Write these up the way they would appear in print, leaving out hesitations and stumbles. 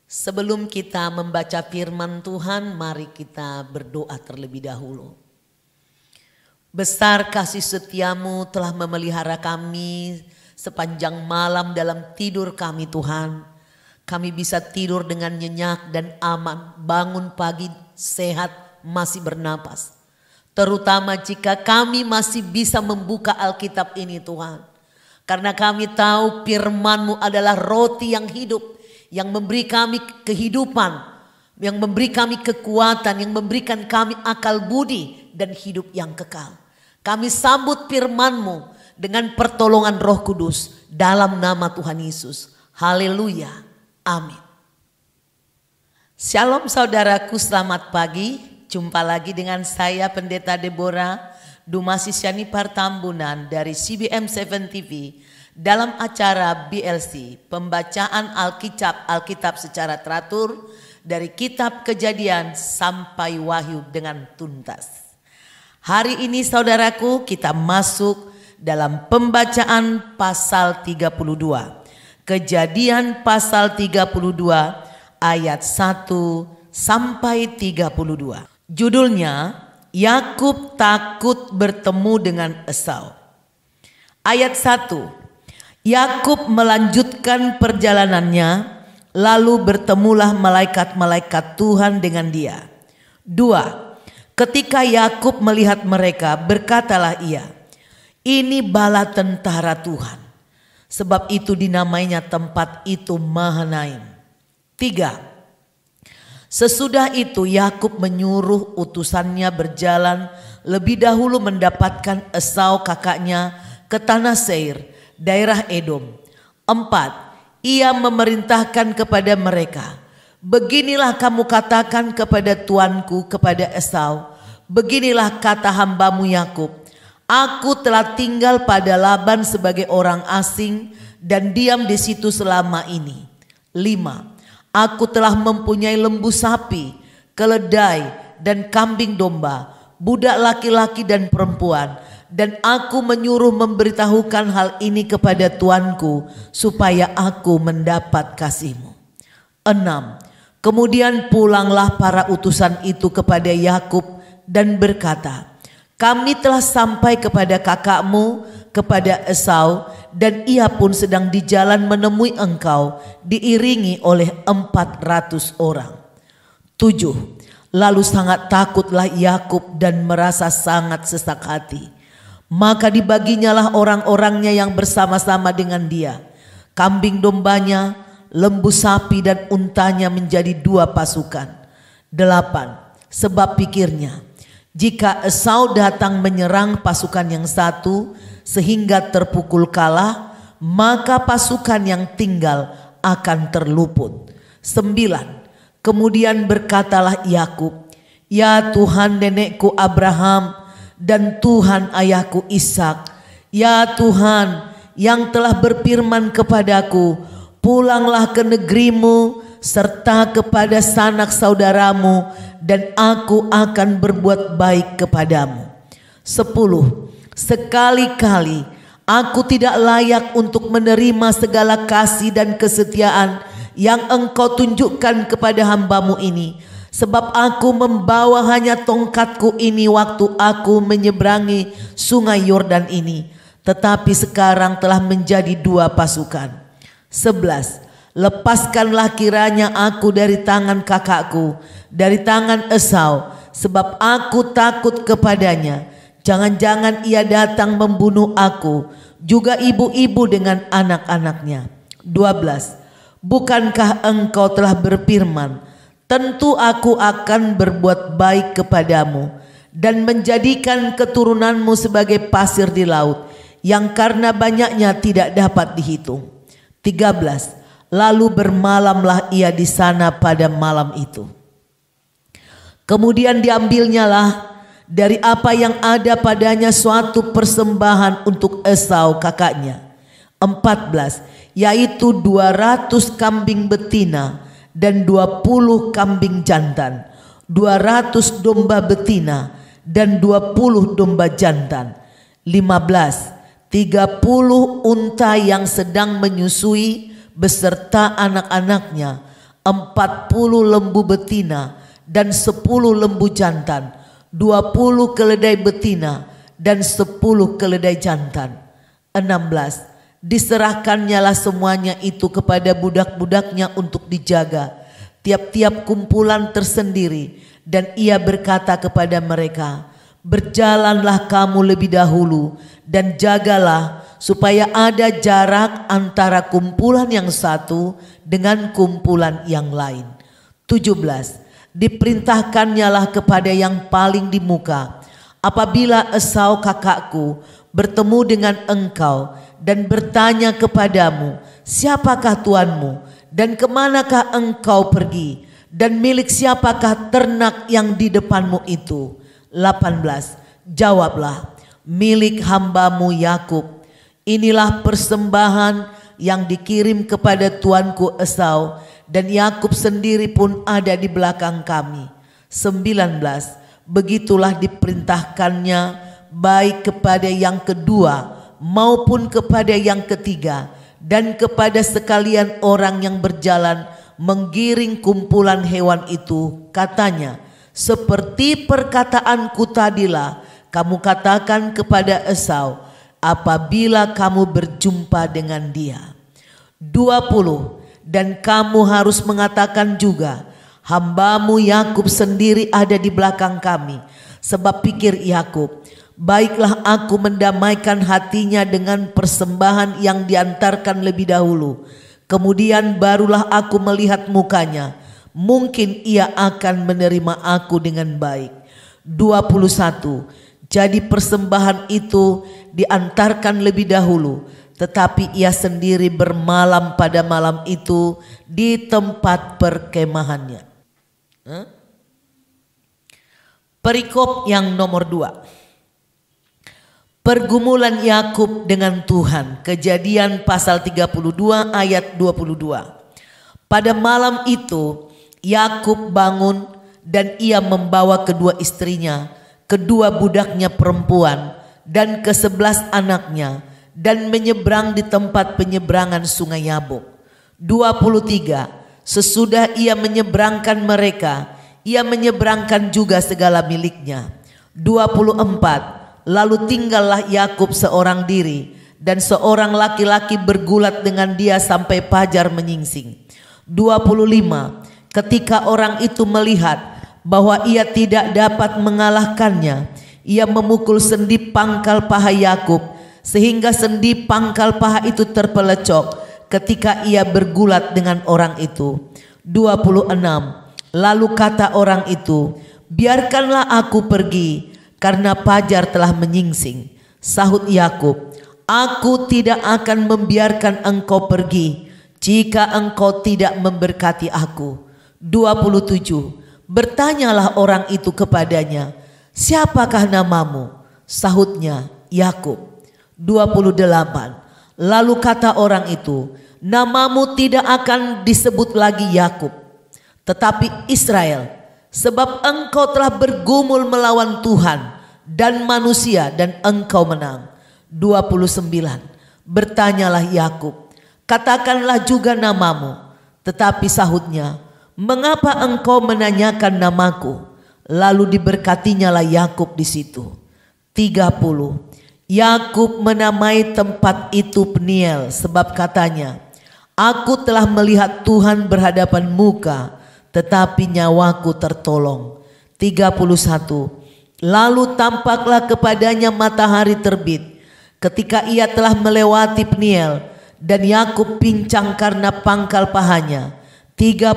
Sebelum kita membaca firman Tuhan, mari kita berdoa terlebih dahulu. Besar kasih setiamu telah memelihara kami sepanjang malam dalam tidur kami Tuhan. Kami bisa tidur dengan nyenyak dan aman, bangun pagi sehat, masih bernapas. Terutama jika kami masih bisa membuka Alkitab ini Tuhan. Karena kami tahu firman-Mu adalah roti yang hidup, yang memberi kami kehidupan, yang memberi kami kekuatan, yang memberikan kami akal budi dan hidup yang kekal. Kami sambut firman-Mu dengan pertolongan Roh Kudus dalam nama Tuhan Yesus. Haleluya. Amin. Shalom saudaraku, selamat pagi. Jumpa lagi dengan saya Pendeta Deborah Dumasisyani Partambunan dari CBM 7 TV dalam acara BLC, pembacaan Alkitab secara teratur dari kitab Kejadian sampai Wahyu dengan tuntas. Hari ini saudaraku, kita masuk dalam pembacaan pasal 32. Kejadian pasal 32 ayat 1 sampai 32. Judulnya, Yakub takut bertemu dengan Esau. Ayat 1. Yakub melanjutkan perjalanannya, lalu bertemulah malaikat-malaikat Tuhan dengan dia. 2. Ketika Yakub melihat mereka, berkatalah ia, ini bala tentara Tuhan. Sebab itu dinamainya tempat itu Mahanaim. 3. Sesudah itu Yakub menyuruh utusannya berjalan lebih dahulu mendapatkan Esau kakaknya ke tanah Seir, daerah Edom. 4. Ia memerintahkan kepada mereka, beginilah kamu katakan kepada tuanku, kepada Esau, beginilah kata hambamu Yakub, aku telah tinggal pada Laban sebagai orang asing dan diam di situ selama ini. 5. Aku telah mempunyai lembu sapi, keledai dan kambing domba, budak laki-laki dan perempuan, dan aku menyuruh memberitahukan hal ini kepada tuanku supaya aku mendapat kasih-Mu. 6. Kemudian pulanglah para utusan itu kepada Yakub dan berkata, kami telah sampai kepada kakakmu, kepada Esau, dan ia pun sedang di jalan menemui engkau, diiringi oleh 400 orang. 7. Lalu sangat takutlah Yakub dan merasa sangat sesak hati. Maka dibaginyalah orang-orangnya yang bersama-sama dengan dia, kambing dombanya, lembu sapi dan untanya menjadi 2 pasukan. 8. Sebab pikirnya, jika Esau datang menyerang pasukan yang satu sehingga terpukul kalah, maka pasukan yang tinggal akan terluput. 9. Kemudian berkatalah Yakub, ya Tuhan nenekku Abraham dan Tuhan ayahku Ishak, ya Tuhan yang telah berfirman kepadaku, pulanglah ke negerimu serta kepada sanak saudaramu, dan aku akan berbuat baik kepadamu. 10. Sekali-kali aku tidak layak untuk menerima segala kasih dan kesetiaan yang engkau tunjukkan kepada hambamu ini, sebab aku membawa hanya tongkatku ini waktu aku menyeberangi sungai Yordan ini, tetapi sekarang telah menjadi 2 pasukan. 11. Lepaskanlah kiranya aku dari tangan kakakku, dari tangan Esau, sebab aku takut kepadanya. Jangan-jangan ia datang membunuh aku, juga ibu-ibu dengan anak-anaknya. 12. Bukankah engkau telah berfirman, tentu aku akan berbuat baik kepadamu dan menjadikan keturunanmu sebagai pasir di laut, yang karena banyaknya tidak dapat dihitung. 13. Lalu bermalamlah ia di sana pada malam itu. Kemudian diambilnyalah dari apa yang ada padanya suatu persembahan untuk Esau kakaknya. 14. Yaitu 200 kambing betina dan 20 kambing jantan, 200 domba betina dan 20 domba jantan. 15. 30 unta yang sedang menyusui beserta anak-anaknya, 40 lembu betina dan 10 lembu jantan, 20 keledai betina dan 10 keledai jantan. 16. Diserahkannyalah semuanya itu kepada budak-budaknya untuk dijaga, tiap-tiap kumpulan tersendiri, dan ia berkata kepada mereka, berjalanlah kamu lebih dahulu dan jagalah supaya ada jarak antara kumpulan yang satu dengan kumpulan yang lain. 17. Diperintahkannyalah kepada yang paling di muka, apabila Esau kakakku bertemu dengan engkau dan bertanya kepadamu, siapakah tuanmu dan kemanakah engkau pergi, dan milik siapakah ternak yang di depanmu itu? 18. Jawablah, milik hambamu Yakub. Inilah persembahan yang dikirim kepada tuanku Esau, dan Yakub sendiri pun ada di belakang kami. 19. Begitulah diperintahkannya baik kepada yang kedua maupun kepada yang ketiga, dan kepada sekalian orang yang berjalan menggiring kumpulan hewan itu. Katanya, seperti perkataanku tadilah kamu katakan kepada Esau apabila kamu berjumpa dengan dia. 20. Dan kamu harus mengatakan juga, hambamu Yakub sendiri ada di belakang kami. Sebab pikir Yakub, baiklah aku mendamaikan hatinya dengan persembahan yang diantarkan lebih dahulu, kemudian barulah aku melihat mukanya, mungkin ia akan menerima aku dengan baik. 21. Jadi persembahan itu diantarkan lebih dahulu, tetapi ia sendiri bermalam pada malam itu di tempat perkemahannya. Perikop yang nomor 2. Pergumulan Yakub dengan Tuhan. Kejadian pasal 32 ayat 22. Pada malam itu Yakub bangun dan ia membawa kedua istrinya, kedua budaknya perempuan dan ke-11 anaknya, dan menyeberang di tempat penyeberangan sungai Yabok. 23. Sesudah ia menyeberangkan mereka, ia menyeberangkan juga segala miliknya. 24. Lalu tinggallah Yakub seorang diri, dan seorang laki-laki bergulat dengan dia sampai fajar menyingsing. 25. Ketika orang itu melihat bahwa ia tidak dapat mengalahkannya, ia memukul sendi pangkal paha Yakub sehingga sendi pangkal paha itu terpelecok ketika ia bergulat dengan orang itu. 26. Lalu kata orang itu, biarkanlah aku pergi karena fajar telah menyingsing. Sahut Yakub, aku tidak akan membiarkan engkau pergi jika engkau tidak memberkati aku. 27. Bertanyalah orang itu kepadanya, siapakah namamu? Sahutnya, Yakub. 28. Lalu kata orang itu, namamu tidak akan disebut lagi Yakub, tetapi Israel, sebab engkau telah bergumul melawan Tuhan dan manusia dan engkau menang. 29. Bertanyalah Yakub, katakanlah juga namamu. Tetapi sahutnya, mengapa engkau menanyakan namaku? Lalu diberkatinyalah Yakub di situ. 30. Yakub menamai tempat itu Peniel, sebab katanya, aku telah melihat Tuhan berhadapan muka, tetapi nyawaku tertolong. 31. Lalu tampaklah kepadanya matahari terbit ketika ia telah melewati Peniel, dan Yakub pincang karena pangkal pahanya. 32.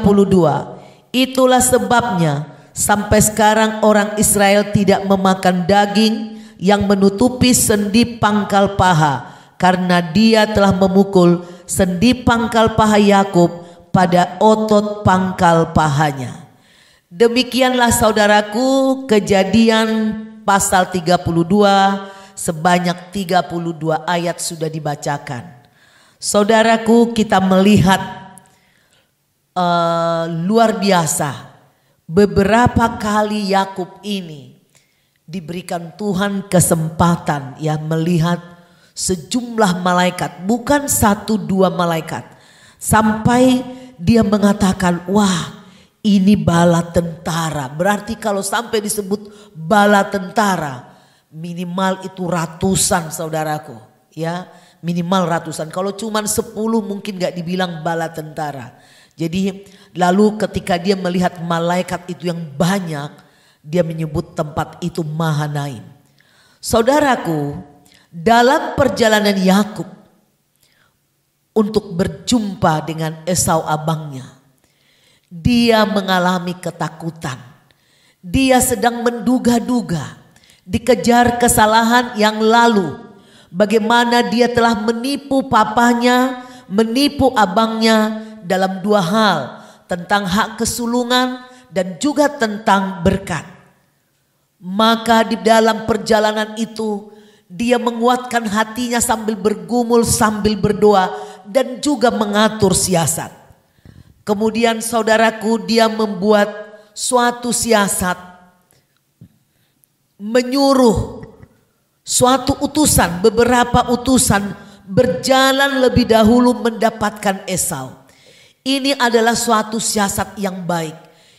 Itulah sebabnya sampai sekarang orang Israel tidak memakan daging yang menutupi sendi pangkal paha, karena dia telah memukul sendi pangkal paha Yakub pada otot pangkal pahanya. Demikianlah saudaraku Kejadian pasal 32, sebanyak 32 ayat sudah dibacakan. Saudaraku, kita melihat luar biasa, beberapa kali Yakub ini diberikan Tuhan kesempatan ya melihat sejumlah malaikat, bukan 1-2 malaikat, sampai dia mengatakan, wah ini bala tentara. Berarti kalau sampai disebut bala tentara, minimal itu ratusan saudaraku. Ya, minimal ratusan. Kalau cuma 10 mungkin gak dibilang bala tentara. Jadi lalu ketika dia melihat malaikat itu yang banyak, dia menyebut tempat itu Mahanaim. Saudaraku, dalam perjalanan Yakub untuk berjumpa dengan Esau abangnya, dia mengalami ketakutan. Dia sedang menduga-duga, dikejar kesalahan yang lalu. Bagaimana dia telah menipu papahnya, menipu abangnya dalam 2 hal. Tentang hak kesulungan dan juga tentang berkat. Maka di dalam perjalanan itu dia menguatkan hatinya sambil bergumul, sambil berdoa dan juga mengatur siasat. Kemudian saudaraku, dia membuat suatu siasat, menyuruh suatu utusan, beberapa utusan berjalan lebih dahulu mendapatkan Esau. Ini adalah suatu siasat yang baik,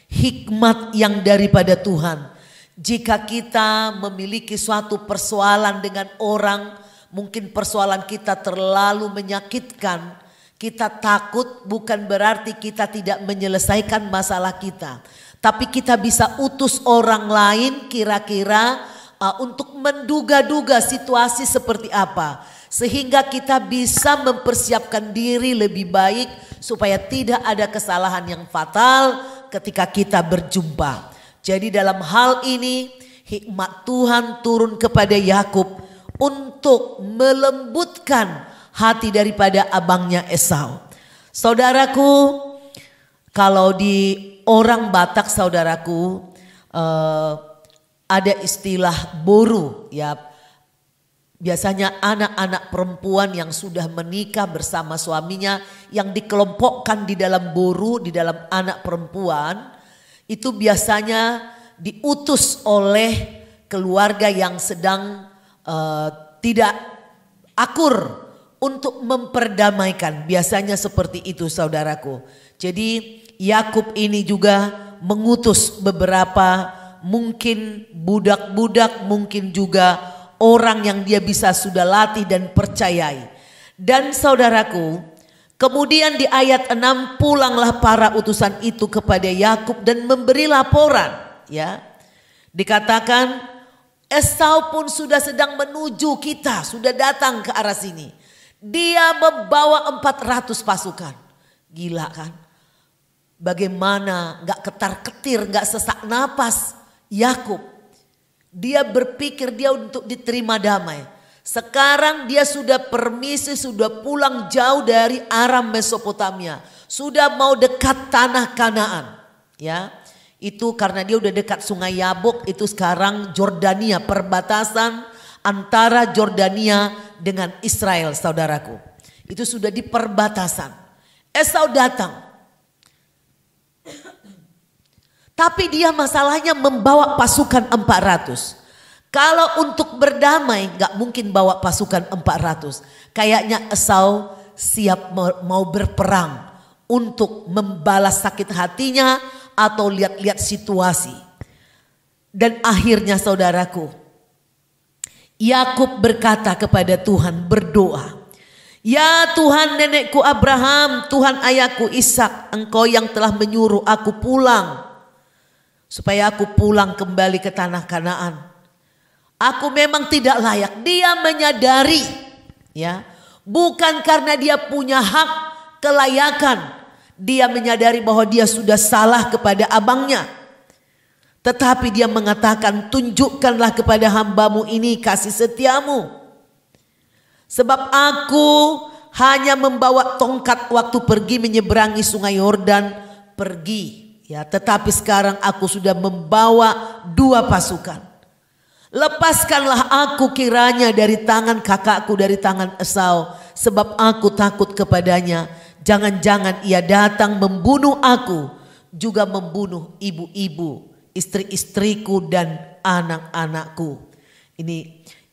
hikmat yang daripada Tuhan. Jika kita memiliki suatu persoalan dengan orang, mungkin persoalan kita terlalu menyakitkan, kita takut, bukan berarti kita tidak menyelesaikan masalah kita. Tapi kita bisa utus orang lain kira-kira untuk menduga-duga situasi seperti apa. Sehingga kita bisa mempersiapkan diri lebih baik supaya tidak ada kesalahan yang fatal ketika kita berjumpa. Jadi dalam hal ini hikmat Tuhan turun kepada Yakub untuk melembutkan hati daripada abangnya Esau. Saudaraku, kalau di orang Batak saudaraku ada istilah boru ya. Biasanya anak-anak perempuan yang sudah menikah bersama suaminya yang dikelompokkan di dalam boru, di dalam anak perempuan, itu biasanya diutus oleh keluarga yang sedang tidak akur untuk memperdamaikan. Biasanya seperti itu saudaraku. Jadi Yakub ini juga mengutus beberapa mungkin budak-budak, mungkin juga orang yang dia bisa sudah latih dan percayai. Dan saudaraku, kemudian di ayat 6 pulanglah para utusan itu kepada Yakub dan memberi laporan. Ya, dikatakan Esau pun sudah sedang menuju kita, sudah datang ke arah sini. Dia membawa 400 pasukan. Gila kan? Bagaimana gak ketar-ketir, gak sesak napas Yakub. Dia berpikir dia untuk diterima damai. Sekarang dia sudah permisi, sudah pulang jauh dari Aram Mesopotamia. Sudah mau dekat tanah Kanaan. Ya, itu karena dia udah dekat Sungai Yabok, itu sekarang Jordania, perbatasan antara Jordania dengan Israel saudaraku. Itu sudah di perbatasan. Esau datang. Tapi dia masalahnya membawa pasukan 400. Kalau untuk berdamai gak mungkin bawa pasukan 400. Kayaknya Esau siap mau berperang untuk membalas sakit hatinya atau lihat-lihat situasi. Dan akhirnya saudaraku, Yakub berkata kepada Tuhan, berdoa. Ya Tuhan nenekku Abraham, Tuhan ayahku Ishak, Engkau yang telah menyuruh aku pulang. Supaya aku pulang kembali ke tanah Kanaan. Aku memang tidak layak. Dia menyadari, ya, bukan karena dia punya hak kelayakan. Dia menyadari bahwa dia sudah salah kepada abangnya. Tetapi dia mengatakan, tunjukkanlah kepada hambamu ini kasih setiamu. Sebab aku hanya membawa tongkat waktu pergi menyeberangi sungai Yordan, pergi. Ya, tetapi sekarang aku sudah membawa 2 pasukan. Lepaskanlah aku kiranya dari tangan kakakku, dari tangan Esau. Sebab aku takut kepadanya. Jangan-jangan ia datang membunuh aku. Juga membunuh ibu-ibu, istri-istriku dan anak-anakku.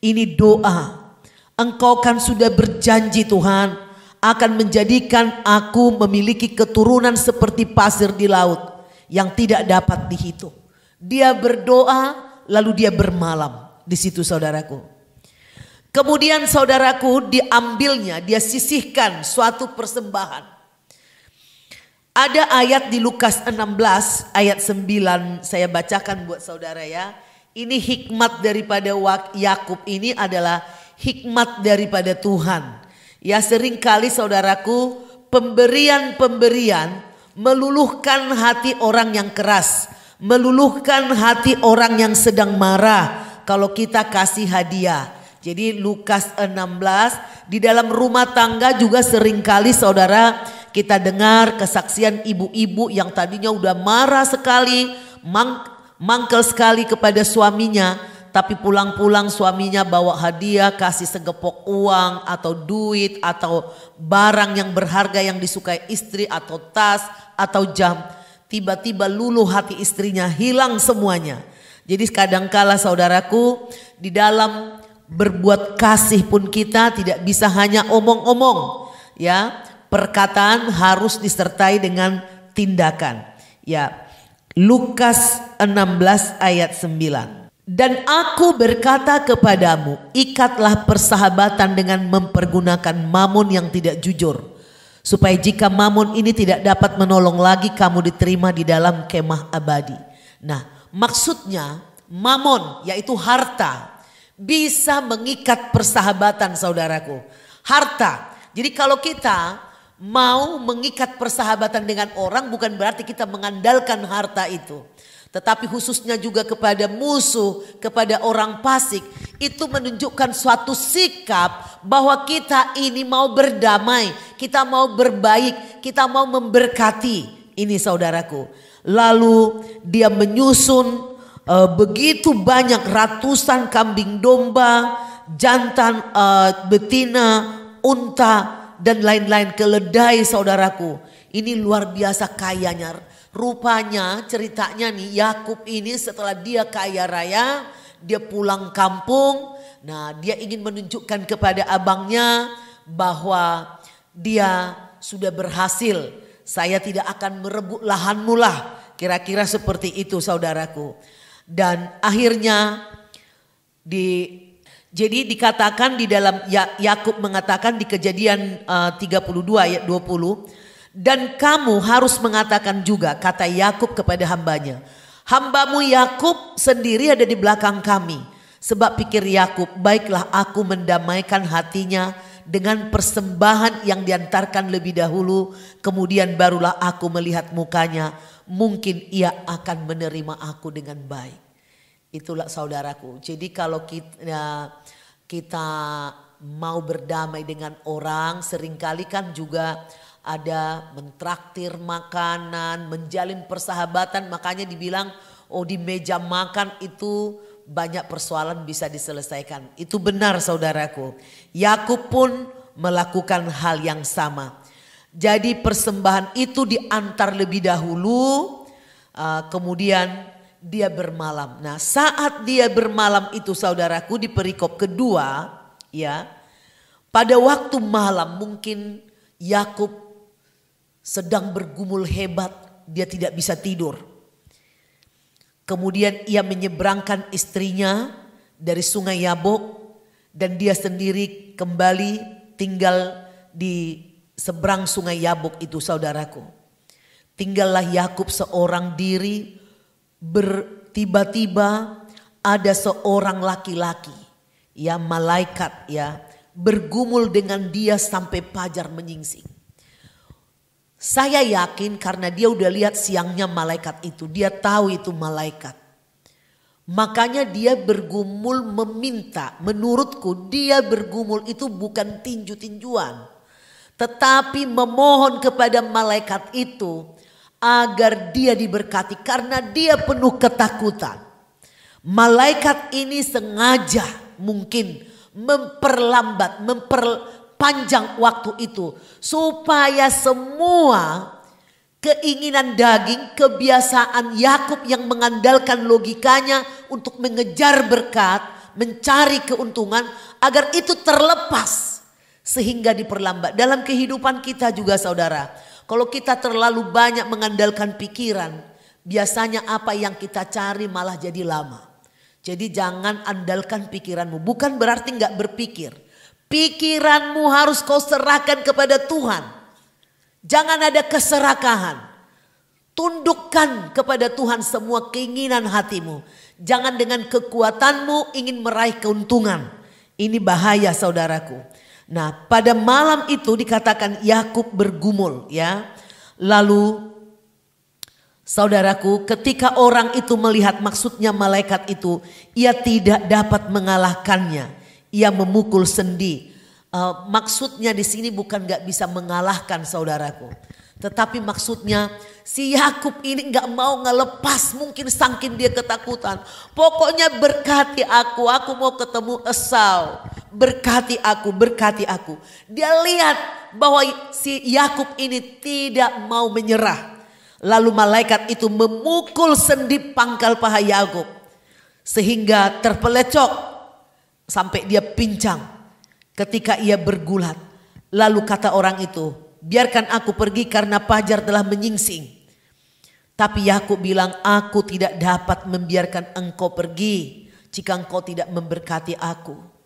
Ini doa. Engkau kan sudah berjanji Tuhan. akan menjadikan aku memiliki keturunan seperti pasir di laut yang tidak dapat dihitung. Dia berdoa lalu dia bermalam di situ saudaraku. Kemudian saudaraku diambilnya, dia sisihkan suatu persembahan. Ada ayat di Lukas 16 ayat 9 saya bacakan buat saudara ya. Ini hikmat daripada Yakub, ini adalah hikmat daripada Tuhan. Ya, seringkali saudaraku pemberian-pemberian meluluhkan hati orang yang keras, meluluhkan hati orang yang sedang marah kalau kita kasih hadiah. Jadi Lukas 16 di dalam rumah tangga juga seringkali saudara kita dengar kesaksian ibu-ibu yang tadinya udah marah sekali, mangkel sekali kepada suaminya, tapi pulang-pulang suaminya bawa hadiah, kasih segepok uang atau duit atau barang yang berharga yang disukai istri atau tas atau jam. Tiba-tiba luluh hati istrinya, hilang semuanya. Jadi kadangkala saudaraku di dalam berbuat kasih pun kita tidak bisa hanya omong-omong ya. Perkataan harus disertai dengan tindakan. Ya. Lukas 16 ayat 9. Dan aku berkata kepadamu, ikatlah persahabatan dengan mempergunakan mamun yang tidak jujur, supaya jika mamun ini tidak dapat menolong lagi, kamu diterima di dalam kemah abadi. Nah, maksudnya mamun yaitu harta bisa mengikat persahabatan saudaraku. Harta. Jadi kalau kita mau mengikat persahabatan dengan orang bukan berarti kita mengandalkan harta itu. Tetapi khususnya juga kepada musuh, kepada orang fasik, itu menunjukkan suatu sikap bahwa kita ini mau berdamai, kita mau berbaik, kita mau memberkati. Ini saudaraku. Lalu dia menyusun begitu banyak ratusan kambing domba, jantan, betina, unta dan lain-lain, keledai saudaraku. Ini luar biasa kayanya. Rupanya ceritanya nih Yakub ini setelah dia kaya raya, dia pulang kampung. Nah, dia ingin menunjukkan kepada abangnya bahwa dia sudah berhasil. Saya tidak akan merebut lahanmu lah. Kira-kira seperti itu saudaraku. Dan akhirnya jadi dikatakan di dalam Yakub mengatakan di Kejadian 32 ayat 20. Dan kamu harus mengatakan juga, kata Yakub kepada hambanya, hambamu Yakub sendiri ada di belakang kami. Sebab pikir Yakub, baiklah aku mendamaikan hatinya dengan persembahan yang diantarkan lebih dahulu, kemudian barulah aku melihat mukanya, mungkin ia akan menerima aku dengan baik. Itulah saudaraku. Jadi kalau kita mau berdamai dengan orang, seringkali kan juga ada mentraktir makanan, menjalin persahabatan. Makanya dibilang di meja makan itu banyak persoalan bisa diselesaikan. Itu benar saudaraku. Yakub pun melakukan hal yang sama. Jadi persembahan itu diantar lebih dahulu, kemudian dia bermalam. Nah, saat dia bermalam itu saudaraku di perikop kedua, ya, pada waktu malam mungkin Yakub sedang bergumul hebat, dia tidak bisa tidur. Kemudian ia menyeberangkan istrinya dari sungai Yabok dan dia sendiri kembali tinggal di seberang sungai Yabok itu saudaraku. Tinggallah Yakub seorang diri, tiba-tiba ada seorang laki-laki, ya malaikat ya, bergumul dengan dia sampai fajar menyingsing. Saya yakin karena dia udah lihat siangnya malaikat itu. Dia tahu itu malaikat. Makanya dia bergumul meminta. Menurutku dia bergumul itu bukan tinju-tinjuan. Tetapi memohon kepada malaikat itu agar dia diberkati. Karena dia penuh ketakutan. Malaikat ini sengaja mungkin memperlambat, panjang waktu itu supaya semua keinginan daging, kebiasaan Yakub yang mengandalkan logikanya untuk mengejar berkat, mencari keuntungan, agar itu terlepas sehingga diperlambat. Dalam kehidupan kita juga saudara, kalau kita terlalu banyak mengandalkan pikiran, biasanya apa yang kita cari malah jadi lama. Jadi jangan andalkan pikiranmu, bukan berarti nggak berpikir. Pikiranmu harus kau serahkan kepada Tuhan. Jangan ada keserakahan. Tundukkan kepada Tuhan semua keinginan hatimu. Jangan dengan kekuatanmu ingin meraih keuntungan. Ini bahaya saudaraku. Nah, pada malam itu dikatakan Yakub bergumul ya. Lalu saudaraku, ketika orang itu melihat, maksudnya malaikat itu, ia tidak dapat mengalahkannya. Ia memukul sendi. Maksudnya di sini bukan gak bisa mengalahkan saudaraku. Tetapi maksudnya si Yakub ini gak mau ngelepas, mungkin saking dia ketakutan. Pokoknya berkati aku mau ketemu Esau. Berkati aku, berkati aku. Dia lihat bahwa si Yakub ini tidak mau menyerah. Lalu malaikat itu memukul sendi pangkal paha Yakub sehingga terpelecok sampai dia pincang ketika ia bergulat. Lalu kata orang itu, biarkan aku pergi karena fajar telah menyingsing. Tapi Yakub bilang, aku tidak dapat membiarkan engkau pergi jika engkau tidak memberkati aku.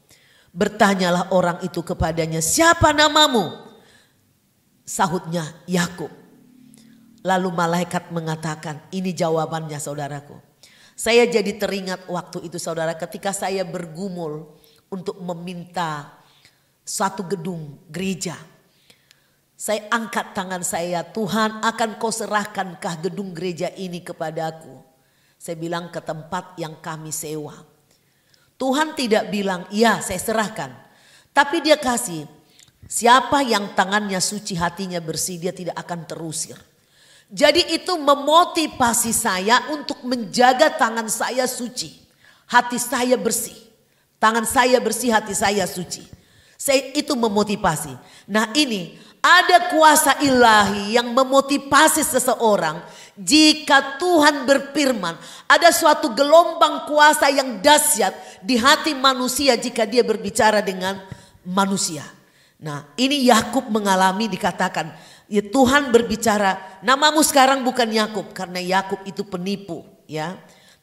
Bertanyalah orang itu kepadanya, siapa namamu? Sahutnya, Yakub. Lalu malaikat mengatakan, ini jawabannya saudaraku. Saya jadi teringat waktu itu saudara, ketika saya bergumul untuk meminta suatu gedung gereja. Saya angkat tangan saya, Tuhan akan kau serahkankah gedung gereja ini kepadaku? Saya bilang ke tempat yang kami sewa. Tuhan tidak bilang, iya saya serahkan. Tapi dia kasih, siapa yang tangannya suci hatinya bersih dia tidak akan terusir. Jadi itu memotivasi saya untuk menjaga tangan saya suci. Hati saya bersih. Tangan saya bersih, hati saya suci. Itu memotivasi. Nah ini ada kuasa ilahi yang memotivasi seseorang. Jika Tuhan berfirman, ada suatu gelombang kuasa yang dahsyat di hati manusia jika dia berbicara dengan manusia. Nah ini Yakub mengalami, dikatakan ya Tuhan berbicara, namamu sekarang bukan Yakub karena Yakub itu penipu ya.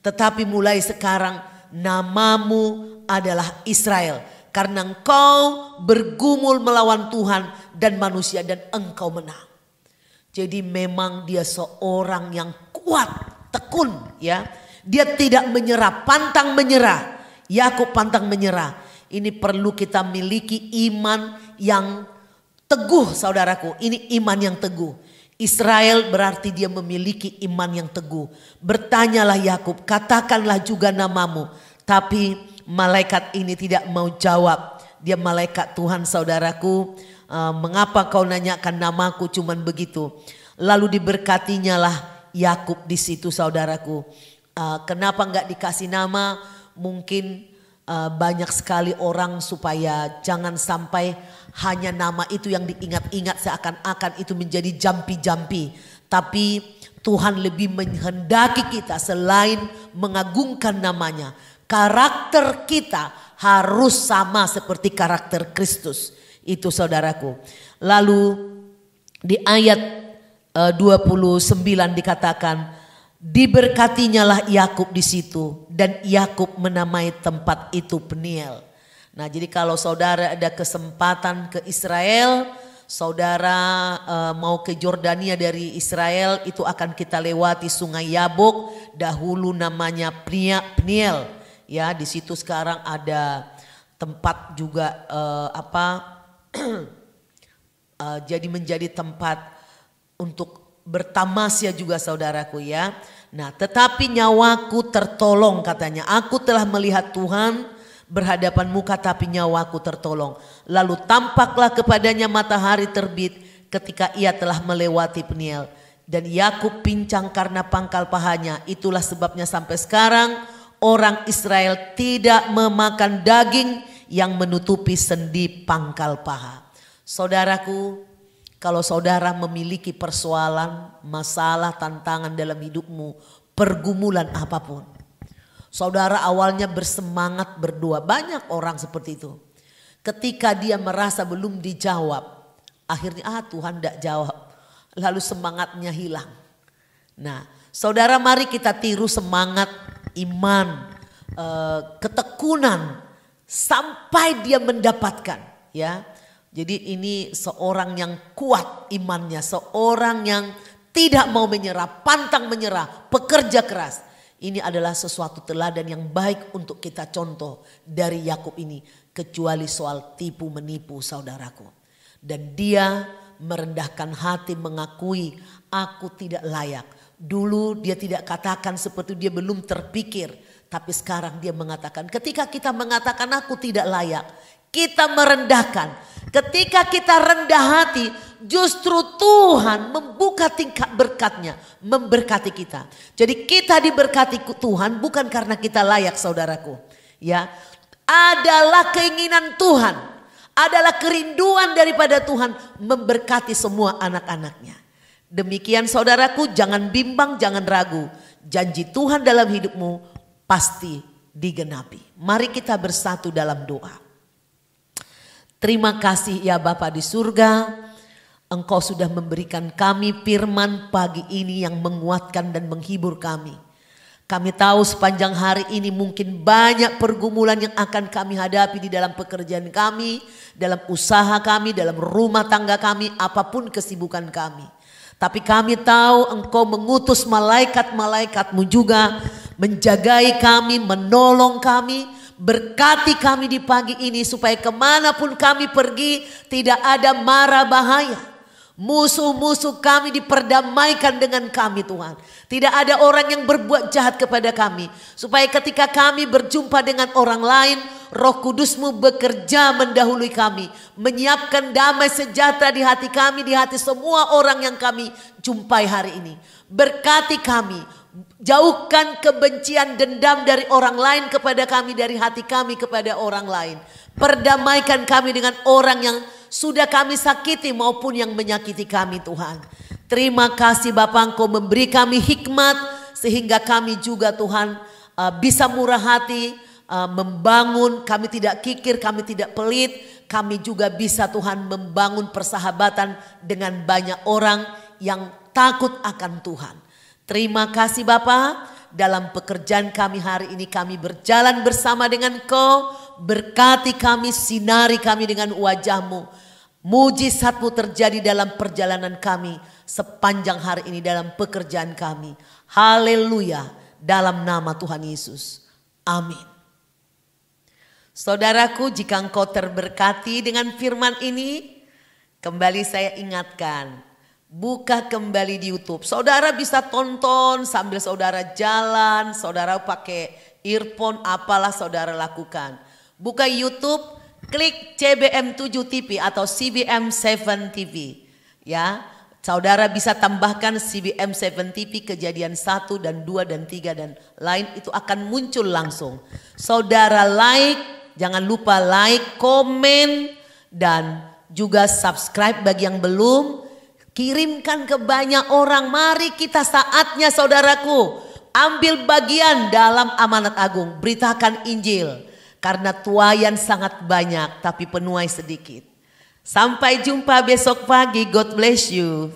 Tetapi mulai sekarang namamu adalah Israel karena engkau bergumul melawan Tuhan dan manusia dan engkau menang. Jadi memang dia seorang yang kuat, tekun ya. Dia tidak menyerah, pantang menyerah. Yakub pantang menyerah. Ini perlu kita miliki iman yang teguh saudaraku, ini iman yang teguh. Israel berarti dia memiliki iman yang teguh. Bertanyalah Yakub, katakanlah juga namamu. Tapi malaikat ini tidak mau jawab. Dia malaikat Tuhan saudaraku. Mengapa kau nanyakan namaku, cuman begitu. Lalu diberkatinya lah Yakub di situ saudaraku. Kenapa enggak dikasih nama? Mungkin banyak sekali orang supaya jangan sampai hanya nama itu yang diingat-ingat seakan-akan itu menjadi jampi-jampi. Tapi Tuhan lebih menghendaki kita selain mengagungkan namanya. Karakter kita harus sama seperti karakter Kristus. Itu saudaraku. Lalu di ayat 29 dikatakan, diberkatinya lah Yakub di situ dan Yakub menamai tempat itu Peniel. Nah, jadi kalau saudara ada kesempatan ke Israel, saudara mau ke Yordania dari Israel, itu akan kita lewati Sungai Yabok, dahulu namanya Peniel. Ya, di situ sekarang ada tempat juga jadi menjadi tempat untuk bertamasya juga saudaraku ya. Nah tetapi nyawaku tertolong katanya. Aku telah melihat Tuhan berhadapan muka tapi nyawaku tertolong. Lalu tampaklah kepadanya matahari terbit ketika ia telah melewati Peniel. Dan Yakub pincang karena pangkal pahanya. Itulah sebabnya sampai sekarang orang Israel tidak memakan daging yang menutupi sendi pangkal paha. Saudaraku, kalau saudara memiliki persoalan, masalah, tantangan dalam hidupmu, pergumulan apapun. Saudara awalnya bersemangat berdoa, banyak orang seperti itu. Ketika dia merasa belum dijawab, akhirnya Tuhan tidak jawab. Lalu semangatnya hilang. Nah, saudara, mari kita tiru semangat iman, ketekunan sampai dia mendapatkan, ya. Jadi ini seorang yang kuat imannya, seorang yang tidak mau menyerah, pantang menyerah, pekerja keras. Ini adalah sesuatu teladan yang baik untuk kita contoh dari Yakub ini. Kecuali soal tipu menipu, saudaraku. Dan dia merendahkan hati, mengakui aku tidak layak. Dulu dia tidak katakan seperti dia belum terpikir. Tapi sekarang dia mengatakan, ketika kita mengatakan aku tidak layak, kita merendahkan. Ketika kita rendah hati, justru Tuhan membuka tingkap berkatnya, memberkati kita. Jadi kita diberkati Tuhan bukan karena kita layak, saudaraku. Ya, adalah keinginan Tuhan, adalah kerinduan daripada Tuhan memberkati semua anak-anaknya. Demikian saudaraku, jangan bimbang, jangan ragu. Janji Tuhan dalam hidupmu pasti digenapi. Mari kita bersatu dalam doa. Terima kasih ya Bapa di surga, Engkau sudah memberikan kami firman pagi ini yang menguatkan dan menghibur kami. Kami tahu sepanjang hari ini mungkin banyak pergumulan yang akan kami hadapi di dalam pekerjaan kami, dalam usaha kami, dalam rumah tangga kami, apapun kesibukan kami. Tapi kami tahu Engkau mengutus malaikat-malaikatmu juga menjagai kami, menolong kami. Berkati kami di pagi ini supaya kemanapun kami pergi tidak ada mara bahaya. Musuh-musuh kami diperdamaikan dengan kami Tuhan. Tidak ada orang yang berbuat jahat kepada kami. Supaya ketika kami berjumpa dengan orang lain, Roh Kudus-Mu bekerja mendahului kami. Menyiapkan damai sejahtera di hati kami, di hati semua orang yang kami jumpai hari ini. Berkati kami. Jauhkan kebencian, dendam dari orang lain kepada kami, dari hati kami kepada orang lain. Perdamaikan kami dengan orang yang sudah kami sakiti maupun yang menyakiti kami Tuhan. Terima kasih Bapa, Engkau memberi kami hikmat sehingga kami juga Tuhan bisa murah hati, membangun. Kami tidak kikir, kami tidak pelit. Kami juga bisa Tuhan membangun persahabatan dengan banyak orang yang takut akan Tuhan. Terima kasih Bapa, dalam pekerjaan kami hari ini kami berjalan bersama dengan Engkau. Berkati kami, sinari kami dengan wajah-Mu. Mujizat-Mu terjadi dalam perjalanan kami sepanjang hari ini dalam pekerjaan kami. Haleluya, dalam nama Tuhan Yesus. Amin. Saudaraku, jika engkau terberkati dengan firman ini, kembali saya ingatkan. Buka kembali di YouTube. Saudara bisa tonton sambil saudara jalan, saudara pakai earphone, apalah saudara lakukan. Buka YouTube, klik CBM7 TV atau CBM7 TV. Ya, saudara bisa tambahkan CBM7 TV kejadian 1 dan 2 dan 3 dan lain, itu akan muncul langsung. Saudara like, jangan lupa like, komen, dan juga subscribe bagi yang belum. Kirimkan ke banyak orang. Mari kita saatnya saudaraku ambil bagian dalam amanat agung. Beritakan Injil. Karena tuaian sangat banyak tapi penuai sedikit. Sampai jumpa besok pagi. God bless you.